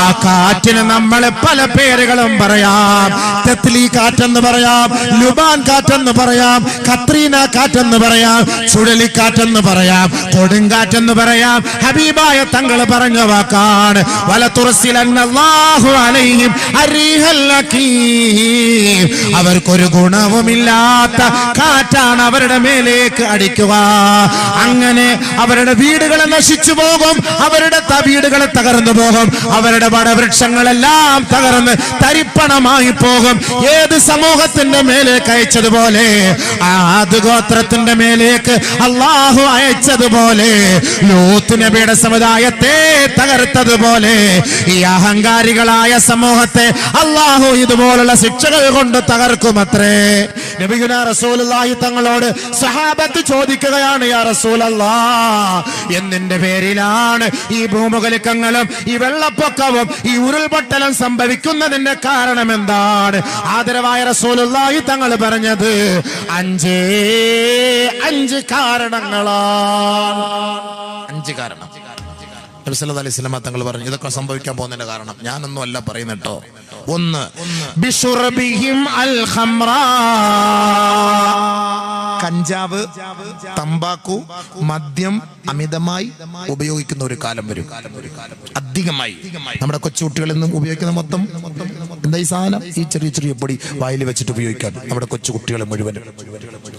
ആ കാറ്റിന് നമ്മൾ പല പേരുകളും പറയാം. തെത്ലി കാറ്റെന്ന് പറയാം, ലുബാൻ കാറ്റെന്ന് പറയാം, കത്രീന കാറ്റെന്ന് പറയാം, ചുഴലിക്കാറ്റെന്ന് പറയാം, കൊടുങ്കാറ്റെന്ന് പറയാം. ഹബീബായ തങ്ങൾ പറഞ്ഞ വാക്കാണ്, വലതുർസിലന്നല്ലാഹു അലൈഹിം അർരീഹൽ ഹഖീം. അവർക്കൊരു ഗുണവുമില്ലാത്ത കാറ്റാണ് അവരുടെ മേലേക്ക് അടിക്കുക. അങ്ങനെ അവരുടെ വീടുകൾ നശിച്ചു പോകും, അവരുടെ വീടുകൾ തകർന്നു പോകും, അവരുടെ വടവൃക്ഷങ്ങളെല്ലാം തകർന്ന് തരിപ്പണമായി പോകും. ഏത് സമൂഹത്തിന്റെ മേലേക്ക് അയച്ചതുപോലെ, ആദ് ഗോത്രത്തിന്റെ മേലേക്ക് അല്ലാഹു അയച്ചതുപോലെ, ലൂത്ത് നബിയുടെ സമുദായത്തെ തകർത്തതുപോലെ, ഈ അഹങ്കാരികളായ സമൂഹത്തെ അല്ലാഹു ഇതുപോലുള്ള ശിക്ഷകൾ കൊണ്ട് തകർക്കുമത്രേ. നബിയുനാ റസൂലുള്ളാഹി തങ്ങളോട് സഹാബത്ത് ചോദിക്കുകയാണ്, യാ റസൂലല്ലാഹ്, എന്തിന്റെ പേരിലാണ് ഈ ഭൂമുഖലിക്കങ്ങളും ഈ വെള്ളപ്പൊക്കവും ഈ ഉരുൾപൊട്ടലും സംഭവിക്കുന്നതിന്റെ കാരണം എന്താണ്? ആദരവായ റസൂലുള്ളാഹി തങ്ങൾ പറഞ്ഞത് 5 കാരണങ്ങളാണ്. 5 കാരണം നബി സല്ലല്ലാഹു അലൈഹി വസല്ലം തങ്ങൾ പറഞ്ഞു ഇതൊക്കെ സംഭവിക്കാൻ പോകുന്നതിന്റെ കാരണം ഞാനൊന്നും അല്ല പറയുന്നത് കേട്ടോ. 1 ബിശുർബിഹിം അൽ ഖംറ, കഞ്ചാവ്, തമ്പാക്കു, മദ്യം അമിതമായി ഉപയോഗിക്കുന്ന ഒരു കാലം വരും. അധികമായി നമ്മുടെ കൊച്ചുകുട്ടികളിൽ നിന്നും ഉപയോഗിക്കുന്ന മൊത്തം എന്താ ഈ സാധനം, ഈ ചെറിയ ചെറിയ പൊടി വായിൽ വെച്ചിട്ട് ഉപയോഗിക്കാൻ നമ്മുടെ കൊച്ചുകുട്ടികൾ മുഴുവൻ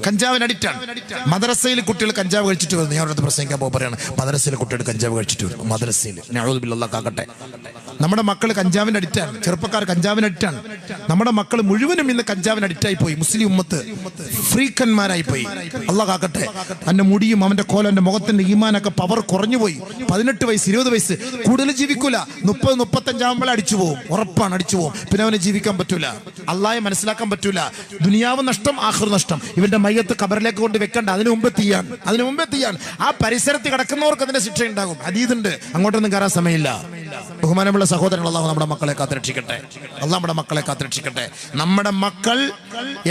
കഞ്ചാവിന് അഡിക്റ്റാണ്. മദ്രസയിൽ കുട്ടികൾ കഞ്ചാവ് കഴിച്ചിട്ട് വരുന്നു. ഞാൻ അവിടെ പ്രസംഗിക്കാൻ പോകുമ്പോൾ പറയാണ് മദ്രസയിലെ കുട്ടികൾ കഞ്ചാവ് കഴിച്ചിട്ട് വരും. മദ്രസയിൽ നഊദു ബില്ലാഹ് കാക്കട്ടെ. നമ്മുടെ മക്കൾ കഞ്ചാവിന് അഡിക്റ്റാണ്, ചെറുപ്പക്കാർ കഞ്ചാവിന് അഡിക്റ്റാണ്. നമ്മുടെ മക്കൾ മുഴുവനും ഇന്ന് കഞ്ചാവിന് അഡിക്റ്റായി പോയി. മുസ്ലിം ഉമ്മത്ത് ഫ്രീക്കന്മാരായി പോയി. അല്ലാഹ് കാക്കട്ടെ. അവന്റെ മുടിയും അവന്റെ കോലം, അവന്റെ മുഖത്തിന്റെ ഈമാനൊക്കെ പവർ കുറഞ്ഞു പോയി. 18 വയസ്സ് 20 വയസ്സ് കൂടുതൽ ജീവിക്കൂല. 30-35 ആകുമ്പോൾ അടിച്ചു പോകും, ഉറപ്പാണ് അടിച്ചു പോകും. പിന്നെ അവന് ജീവിക്കാൻ പറ്റൂല, അള്ളാഹയെ മനസ്സിലാക്കാൻ പറ്റൂല. ദുനിയാവ് നഷ്ടം, ആഖിറ നഷ്ടം. ഇവന്റെ മയ്യത്ത് ഖബറിലേക്ക് കൊണ്ട് വെക്കണ്ട, അതിനു മുമ്പേ തീയാണ്. ആ പരിസരത്ത് കിടക്കുന്നവർക്ക് അതിന്റെ ശിക്ഷ ഉണ്ടാകും. ഹദീസുണ്ട്, അങ്ങോട്ടൊന്നും കയറാൻ സമയമില്ല. ബഹുമാനമുള്ള സഹോദരങ്ങൾ, അള്ളാഹു നമ്മുടെ മക്കളെ കാത്തുരക്ഷിക്കട്ടെ. നമ്മുടെ മക്കൾ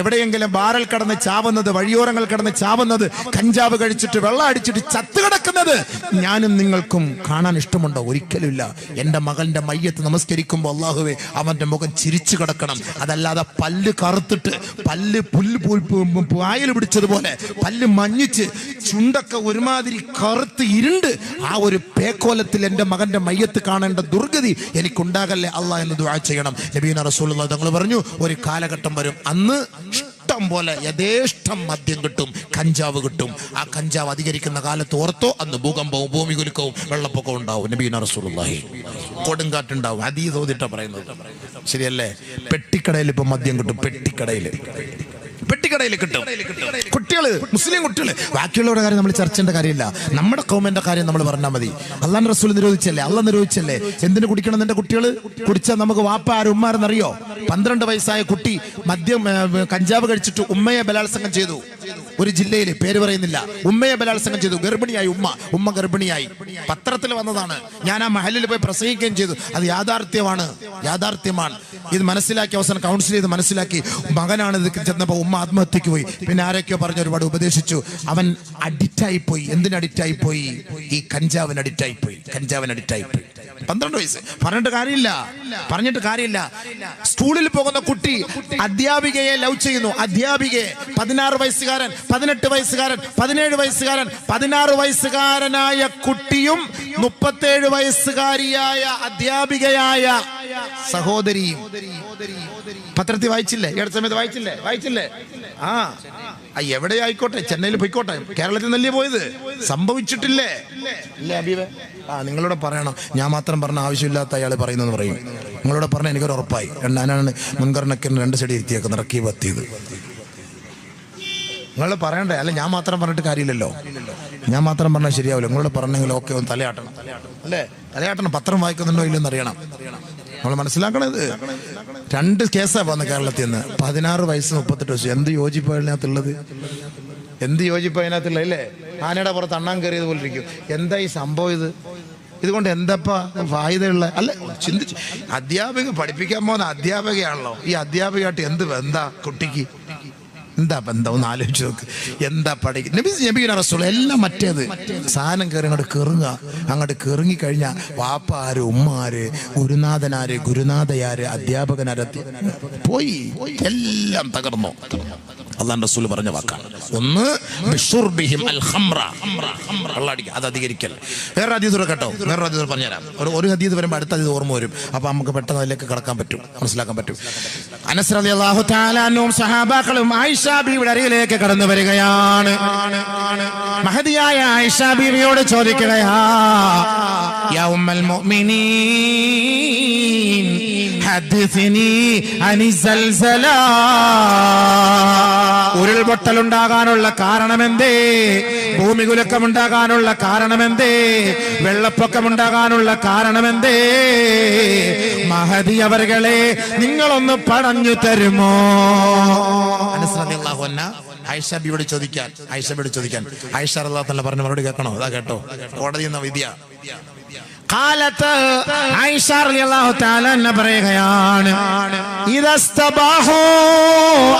എവിടെയെങ്കിലും ബാറിൽ കടന്ന് ചാവുന്നത്, വഴിയോരങ്ങൾ കടന്ന് ചാവുന്നത്, കഞ്ചാവ് കഴിച്ചിട്ട് വെള്ളം അടിച്ചിട്ട് ചത്തു കിടക്കുന്നത് ഞാനും നിങ്ങൾക്കും കാണാൻ ഇഷ്ടമുണ്ടോ? ഒരിക്കലുമില്ല. എന്റെ മകന്റെ മയ്യത്ത് നമസ്കരിക്കുമ്പോൾ അള്ളാഹുവേ അവന്റെ മുഖം ചിരിച്ചു കിടക്കണം. അതല്ലാതെ പല്ല് കറുത്തിട്ട്, പല്ല് പായൽ പിടിച്ചതുപോലെ പല്ല് മഞ്ഞിച്ച് ചുണ്ടൊക്കെ ഒരുമാതിരി കറുത്ത് ഇരുണ്ട് ആ ഒരു പേക്കോലത്തിൽ എന്റെ മകന്റെ മയ്യത്ത് കാണേണ്ട ദുർഗതി എനിക്കുണ്ടാകല്ലേ അള്ളാഹ് എന്ന് ദുആ ചെയ്യണം. നബിയുനാ റസൂലുള്ളാഹി തങ്ങൾ പറഞ്ഞു ഒരു കാലഘട്ടം വരും, അന്ന് ഇഷ്ടം പോലെ യഥേഷ്ടം മദ്യം കിട്ടും, കഞ്ചാവ് കിട്ടും. ആ കഞ്ചാവ് അധികരിക്കുന്ന കാലത്ത് ഓർത്തോ, അന്ന് ഭൂകമ്പവും ഭൂമികുലുക്കവും വെള്ളപ്പൊക്കവും ഉണ്ടാവും. നബിയുനാ റസൂലുള്ളാഹി കൊടുങ്കാറ്റുണ്ടാവും. ഹദീസ് ഓതിട്ടാ പറയുന്നത്, ശരിയല്ലേ? പെട്ടിക്കടയിൽ ഇപ്പൊ മദ്യം കിട്ടും, പെട്ടിക്കടയിൽ കിട്ടും. കുട്ടികള്, മുസ്ലിം കുട്ടികള്. ബാക്കിയുള്ളവരുടെ കാര്യം നമ്മൾ ചർച്ച ചെയ്യേണ്ട കാര്യമില്ല. നമ്മുടെ കൗമിന്റെ കാര്യം നമ്മൾ പറഞ്ഞാൽ മതി. അള്ളാഹുവിന്റെ റസൂൽ നിരോധിച്ചല്ലേ, അള്ളാഹ് നിരോധിച്ചല്ലേ. എന്തിനു കുടിക്കണം? നിന്റെ കുട്ടികൾ കുടിച്ചാൽ നമുക്ക് വാപ്പ ആരും ഉമ്മാരെന്നറിയോ? 12 വയസ്സായ കുട്ടി മദ്യം കഞ്ചാവ് കഴിച്ചിട്ട് ഉമ്മയെ ബലാത്സംഗം ചെയ്തു. ഒരു ജില്ലയിൽ, പേര് പറയുന്നില്ല, ഉമ്മയെ ബലാത്സംഗം ചെയ്തു. ഗർഭിണിയായി ഉമ്മ ഗർഭിണിയായി. പത്രത്തിൽ വന്നതാണ്. ഞാൻ ആ മഹലിൽ പോയി പ്രസംഗിക്കുകയും ചെയ്തു. അത് യാഥാർത്ഥ്യമാണ്. ഇത് മനസ്സിലാക്കി അവസാനം കൗൺസിൽ ചെയ്ത് മനസ്സിലാക്കി. മകനാണ് ഇത് ചെന്നപ്പോൾ ഉമ്മ ആത്മഹത്യക്ക് പോയി. പിന്നെ ആരൊക്കെയോ പറഞ്ഞ് ഒരുപാട് ഉപദേശിച്ചു. അവൻ അഡിക്റ്റായി പോയി. എന്തിന് അഡിക്റ്റായി പോയി? ഈ കഞ്ചാവിന് അഡിക്റ്റായി പോയി. 12 വയസ്സ്. പറഞ്ഞിട്ട് കാര്യമില്ല. സ്കൂളിൽ പോകുന്ന കുട്ടി അധ്യാപികയെ ലവ് ചെയ്യുന്നു. അധ്യാപികയെ 16 വയസ്സുകാരൻ, 18 വയസ്സുകാരൻ, 17 വയസ്സുകാരൻ, 16 വയസ്സുകാരനായ കുട്ടിയും 37 വയസ്സുകാരിയായ അധ്യാപികയായ സഹോദരിയും. പത്രത്തിൽ വായിച്ചില്ലേ? ഈ അടുത്ത സമയത്ത് വായിച്ചില്ലേ? എവിടെ ആയിക്കോട്ടെ, ചെന്നൈയിൽ പോയിക്കോട്ടെ, കേരളത്തിൽ നല്ലേ പോയത്, സംഭവിച്ചിട്ടില്ലേ? നിങ്ങളോട് പറയണം. ഞാൻ മാത്രം പറഞ്ഞ ആവശ്യമില്ലാത്ത അയാൾ പറയുന്നെന്ന് പറയും. നിങ്ങളോട് പറഞ്ഞ എനിക്കൊരു ഉറപ്പായി. ഞാനാണ് മുൻഗണനക്ക് 2 സൈഡ് ഇരുത്തിയേക്കുന്നത്, റക്കീബ് എത്തിയത്. നിങ്ങൾ പറയണ്ടേ? അല്ല, ഞാൻ മാത്രം പറഞ്ഞിട്ട് കാര്യമില്ലല്ലോ. ഞാൻ മാത്രം പറഞ്ഞാൽ ശരിയാവില്ല. നിങ്ങളോട് പറഞ്ഞെങ്കിൽ ഓക്കെ, ഒന്ന് തലയാട്ടണം അല്ലേ? തലയാട്ടണം. പത്രം വായിക്കുന്നുണ്ടോ ഇല്ലെന്ന് അറിയണം. നമ്മൾ മനസ്സിലാക്കണത്. 2 കേസാണ് വന്നത് കേരളത്തിൽ നിന്ന്. 16 വയസ്സ് 38 വയസ്സ്. എന്ത് യോജിപ്പതിനകത്തുള്ളത്? അല്ലേ? ആനയുടെ പുറത്ത് അണ്ണാൻ കയറിയത് പോലെ ഇരിക്കും. എന്താ ഈ സംഭവം? ഇതുകൊണ്ട് എന്താ ഫായിദയുള്ള? അല്ല, ചിന്തിച്ച്. അധ്യാപിക പഠിപ്പിക്കാൻ പോകുന്ന അധ്യാപികയാണല്ലോ. ഈ അധ്യാപികയായിട്ട് എന്ത് ബന്ധാ കുട്ടിക്ക്? എന്താ ബന്ധം? ഒന്ന് ആലോചിച്ച് നോക്ക്. എന്താ പഠിക്കുക? നബിയുടെ റസൂൽ എല്ലാം മറ്റേത് സാധനം കയറി അങ്ങോട്ട് കെറുങ്ങിക്കഴിഞ്ഞാൽ വാപ്പ ആര്, ഉമ്മ ആര്, ഗുരുനാഥനാര്, ഗുരുനാഥയാര്, അധ്യാപകനാര് പോയി, എല്ലാം തകർന്നു. അല്ലാഹുവിന്റെ റസൂൽ പറഞ്ഞ വാക്കാണ്. 1 ബിശുർബിഹിം അൽ ഖംറ, അത് അധികരിക്കൽ. വേറെ ഹദീസ് കേട്ടോ, പറഞ്ഞുതരാം. ഒരു ഹദീസ് വരുമ്പോൾ അടുത്ത ഹദീസ് ഓർമ്മ വരും. അപ്പൊ നമുക്ക് പെട്ടെന്ന് അതിലേക്ക് കടക്കാൻ പറ്റും, മനസ്സിലാക്കാൻ പറ്റും. അനസ് റളിയല്ലാഹു തആല അൻഹും സഹാബാക്കളും ആയിഷ ബീവിയുടെ അരികിലേക്ക് കടന്നു വരികയാണ്. മഹദിയായ ആയിഷ ബീവിയോട് ചോദിക്കുകയാ, യാ ഉമ്മൽ മുഅ്മിനീൻ ഹദ്ദിസ്നി അനി സൽസല. ഉരുൾപൊട്ടലുണ്ടാകാനുള്ള കാരണമെന്തേ? ഭൂമികുലുക്കമുണ്ടാകാനുള്ള കാരണമെന്തേ? വെള്ളപ്പൊക്കമുണ്ടാകാനുള്ള കാരണമെന്തേ? മഹദി അവர்களെ നിങ്ങളൊന്ന് പറഞ്ഞു തരുമോ? അനസ് റളിയല്ലാഹു അൻഹു ആയിഷ ബിയോട് ചോദിക്കാൻ. ആയിഷ റളിയല്ലാഹു അൻഹ പറഞ്ഞ മറുപടി കേൾക്കണോ? അതാ കേട്ടോ, കോടതി എന്ന വിധിയ. കാലത്ത് ആയിഷ റളിയല്ലാഹു തആല അൻഹ പറയുകയാണ്, ഇദസ്തബാഹു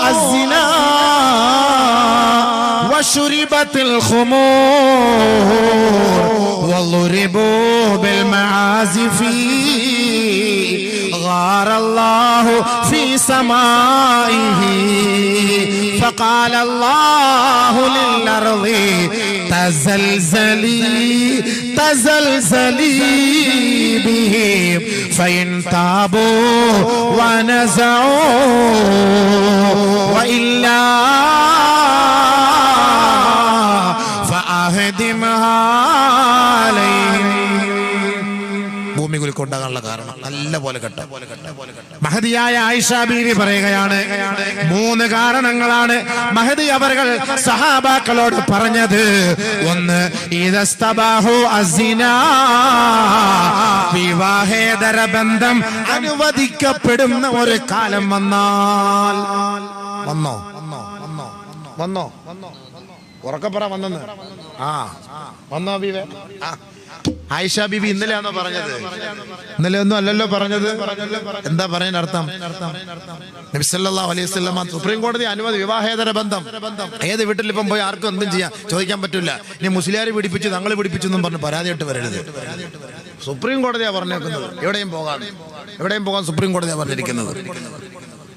അസ്സിനാ وشربت الخمور وضربوا بالمعازف غار الله في سمائه فقال الله للأرض تزلزلي بهم فإن تابوا ونزعوا وإلا فأهدمها عليهم. ഭൂമി കുലുക്കൊണ്ടാകാനുള്ള കാരണം നല്ല പോലെ കെട്ട. മഹദിയായ ആയിഷ ബീവി പറയുകയാണ്, 3 കാരണങ്ങളാണ് മഹദി അവർകൾ സഹാബാക്കളോട് പറഞ്ഞത്. ഒന്ന്, ഇദസ്തബാഹു അസ്സിനാ, വിവാഹേതര ബന്ധം അനുവദിക്കപ്പെടുന്ന ഒരു കാലം വന്നാൽ. വന്നോ ഉറക്കപ്പറ വന്നെന്ന്. വന്നോ ബീവേ? ആയിഷ ബീബി ഇന്നലെയാണോ പറഞ്ഞത്? ഇന്നലെ ഒന്നും അല്ലല്ലോ പറഞ്ഞത്. എന്താ പറയാൻ അർത്ഥം? നബി സല്ലല്ലാഹു അലൈഹി വസല്ലം സുപ്രീം കോടതി അനുമതി വിവാഹേതര ബന്ധം ഏത് വീട്ടിൽ ഇപ്പം പോയി ആർക്കും എന്തും ചെയ്യാം, ചോദിക്കാൻ പറ്റില്ല. ഇനി മുസ്ലിയാർ പിടിപ്പിച്ചു തങ്ങൾ പിടിപ്പിച്ചു എന്നും പറഞ്ഞ് പരാതിയായിട്ട് വരരുത്. സുപ്രീം കോടതിയാ പറഞ്ഞേക്കുന്നത്. എവിടെയും പോകാൻ സുപ്രീം കോടതിയാ പറഞ്ഞിരിക്കുന്നത്.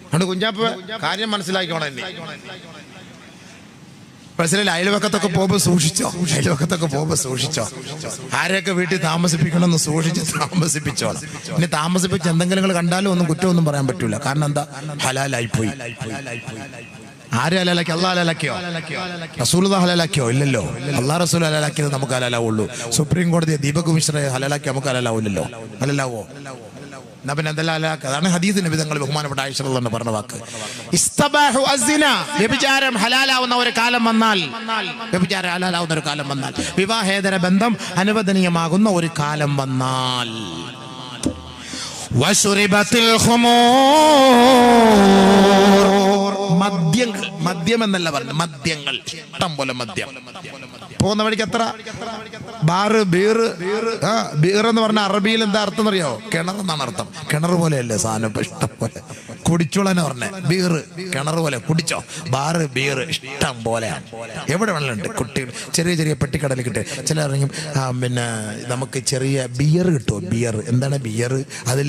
അതുകൊണ്ട് കുഞ്ഞാപ്പ് കാര്യം മനസ്സിലാക്കിക്കോണം. എന്നെ മനസ്സിലായി. അയൽവക്കത്തൊക്കെ പോകുമ്പോൾ സൂക്ഷിച്ചോ. ആരെയൊക്കെ വീട്ടിൽ താമസിപ്പിക്കണമെന്ന് സൂക്ഷിച്ച് താമസിപ്പിച്ചോളാം. ഇനി താമസിപ്പിച്ച് എന്തെങ്കിലും കണ്ടാലും ഒന്നും കുറ്റമൊന്നും പറയാൻ പറ്റൂല. കാരണം എന്താ? ഹലാലായിപ്പോയി. ആര് ഹലാലാക്കി? അള്ളാഹ് ഹലാലാക്കിയോ? റസൂലുള്ളാഹി ഹലാലാക്കിയോ? ഇല്ലല്ലോ. അള്ളാഹ് റസൂൽ ഹലാലാക്കിയത് നമുക്ക് ഹലാലാവുള്ളൂ. സുപ്രീം കോടതി ദീപക് മിശ്ര ഹലാലാക്കി നമുക്ക് ഹലാലാവില്ലല്ലോ. ഹലാലാവോ? എന്നാ പിന്നെ എന്തെല്ലാം ഹലാലാക്കുക? അതാണ് ഹദീസ് നബി തങ്ങൾ ബഹുമാനപ്പെട്ട ആയിഷ റളിയല്ലാഹു അൻഹ പറഞ്ഞ വാക്ക്. ഇസ്തബാഹു അസ്സിന, വ്യഭിചാരം ഹലാലാവുന്ന ഒരു കാലം വന്നാൽ, വിവാഹേതര ബന്ധം അനുവദനീയമാകുന്ന ഒരു കാലം വന്നാൽ. വശുരിബത്തിൽ ഖുമൂർ, മദ്യം എന്നല്ല പറഞ്ഞു, മദ്യങ്ങൾ, ഇഷ്ടം പോലെ മദ്യം. പോകുന്ന വഴിക്ക് എത്ര ബാറ്, ബീർ എന്ന് പറഞ്ഞ അറബിയിൽ എന്താ അർത്ഥം അറിയോ? കിണർ എന്നാണ് അർത്ഥം. കിണർ പോലെയല്ലേ സാധനം, ഇഷ്ടം പോലെ കുടിച്ചോളെന്ന് പറഞ്ഞ ബീർ, കിണർ പോലെ കുടിച്ചോ. ബാറ്, ബീർ ഇഷ്ടം പോലെയാണ്. എവിടെ വേണമെന്നുണ്ട്. കുട്ടികൾ ചെറിയ പെട്ടിക്കടലിൽ കിട്ടും. ചിലറിയും പിന്നെ നമുക്ക് ചെറിയ ബിയർ കിട്ടുമോ? ബിയർ എന്താണ് ബിയർ? അതിൽ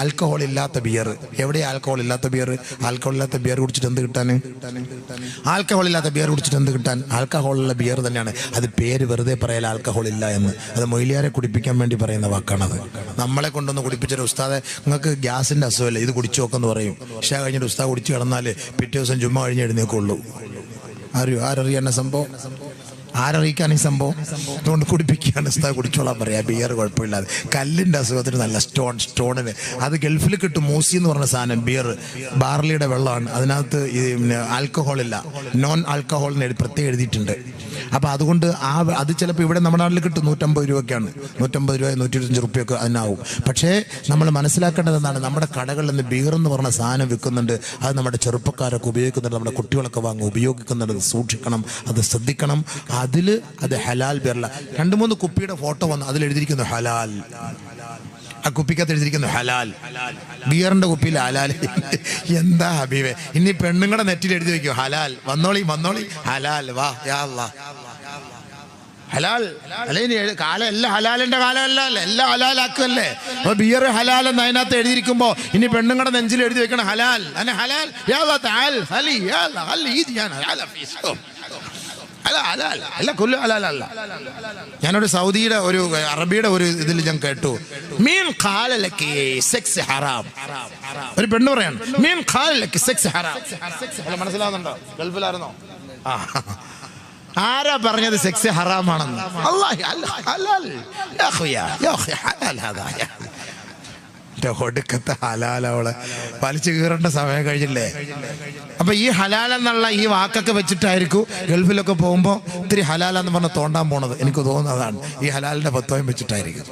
ആൽക്കഹോൾ ഇല്ലാത്ത ബിയർ. എവിടെയാ ആൽക്കഹോൾ ഇല്ലാത്ത ബിയർ? ആൽക്കഹോൾ ഇല്ലാത്ത ബിയർ കുടിച്ചിട്ട് എന്ത് കിട്ടാൻ? ആൽക്കഹോളുള്ള ബിയർ തന്നെയാണ്. അത് പേര് വെറുതെ പറയല, ആൽക്കഹോൾ ഇല്ല എന്ന്. അത് മൊയ്ലിയാരെ കുടിപ്പിക്കാൻ വേണ്ടി പറയുന്ന വാക്കാണത്. നമ്മളെ കൊണ്ടൊന്ന് കുടിപ്പിച്ചൊരു ഉസ്താദെ, നിങ്ങൾക്ക് ഗ്യാസിന്റെ അസുഖമല്ലേ, ഇത് കുടിച്ചു നോക്കെന്ന് പറയും. പക്ഷേ കഴിഞ്ഞിട്ട് ഉസ്താദ് കുടിച്ചു കിടന്നാൽ പിറ്റേ ദിവസം ജുമ്മ കഴിഞ്ഞ് എഴുന്നേക്കുള്ളൂ. ആരറിയാൻ സംഭവം? ആരറിയിക്കാൻ ഈ സംഭവം? അതുകൊണ്ട് കുടിപ്പിക്കുകയാണ്. ഉസ്താദ് കുടിച്ചോളാൻ പറയാ, ബിയർ കുഴപ്പമില്ലാതെ. കല്ലിന്റെ അസുഖത്തിന് നല്ല സ്റ്റോണിന് അത് ഗൾഫിൽ കിട്ടും. മൂസി എന്ന് പറഞ്ഞ സാധനം ബിയർ, ബാർലിയുടെ വെള്ളമാണ്. അതിനകത്ത് ആൽക്കഹോൾ ഇല്ല, നോൺ ആൽക്കഹോളിന് പ്രത്യേകം എഴുതിയിട്ടുണ്ട്. അപ്പൊ അതുകൊണ്ട് അത് ചിലപ്പോൾ ഇവിടെ നമ്മുടെ നാട്ടിൽ കിട്ടും. 150 രൂപയ്ക്കാണ്. 150 രൂപ 125 റുപ്യൊക്കെ അതിനാവും. പക്ഷേ നമ്മൾ മനസ്സിലാക്കേണ്ടത് എന്താണ്? നമ്മുടെ കടകളിൽ നിന്ന് ബിയർ എന്ന് പറഞ്ഞ സാധനം വിൽക്കുന്നുണ്ട്. അത് നമ്മുടെ ചെറുപ്പക്കാരൊക്കെ ഉപയോഗിക്കുന്നുണ്ട്, നമ്മുടെ കുട്ടികളൊക്കെ വാങ്ങി ഉപയോഗിക്കുന്നുണ്ട്. അത് സൂക്ഷിക്കണം, അത് ശ്രദ്ധിക്കണം. അത് ഹലാൽ ബിയറല്ല. 2-3 കുപ്പിയുടെ ഫോട്ടോ വന്നു, അതിൽ എഴുതിയിരിക്കുന്നു ഹലാൽ. ആ കുപ്പിക്കകത്ത് എഴുതിയിരിക്കുന്നു ഹലാൽ. ബിയറിന്റെ കുപ്പിയിൽ ഹലാൽ. എന്താ ഹബീബേ? ഇനി പെണ്ണുങ്ങളുടെ നെറ്റിൽ എഴുതി വെക്കും ഹലാൽ. വന്നോളി ഹലാൽ. വാ യാ അല്ലാഹ്, ഹലാൽ അല്ലേ? ഇനി കാലം എല്ലാം ഹലാലിന്റെ കാലമല്ല, എല്ലാം ഹലാലാക്കല്ലേ. അപ്പൊ ബിയർ ഹലാൽ എന്ന് അതിനകത്ത് എഴുതിയിരിക്കുമ്പോ ഇനി പെണ്ണുങ്ങളുടെ നെഞ്ചിൽ എഴുതി വെക്കണം ഹലാൽ. ഹലാൽ യാ അല്ലാഹ് തആൽ ഹലി യാ അല്ലാഹ് ഹലി ഈദിയാന ഹലാൽ ഫീസും ഞാനൊരു സൗദിയുടെ ഒരു അറബിയുടെ ഒരു ഇതിൽ ഞാൻ കേട്ടു, മീൻ ഖാലലകി സെക്സ് ഹറാം. ഒരു പെണ്ണ് പറയാണ് മീൻ ഖാലലകി സെക്സ് ഹറാം. മനസ്സിലാവുന്നുണ്ടോ? ഗൾഫിലായിരുന്നോ? ആരാ പറഞ്ഞത് സെക്സ് ഹറാമാണെന്ന്? ഒടുക്കത്തെ ഹലാൽ. അവളെ വലിച്ചു കീറേണ്ട സമയം കഴിഞ്ഞില്ലേ? അപ്പൊ ഈ ഹലാൽ എന്നുള്ള ഈ വാക്കൊക്കെ വെച്ചിട്ടായിരിക്കും ഗൾഫിലൊക്കെ പോകുമ്പോ ഇത്തിരി ഹലാലെന്ന് പറഞ്ഞ് തോണ്ടാൻ പോണത്. എനിക്ക് തോന്നുന്നതാണ് ഈ ഹലാലിന്റെ പത്വം വെച്ചിട്ടായിരിക്കും.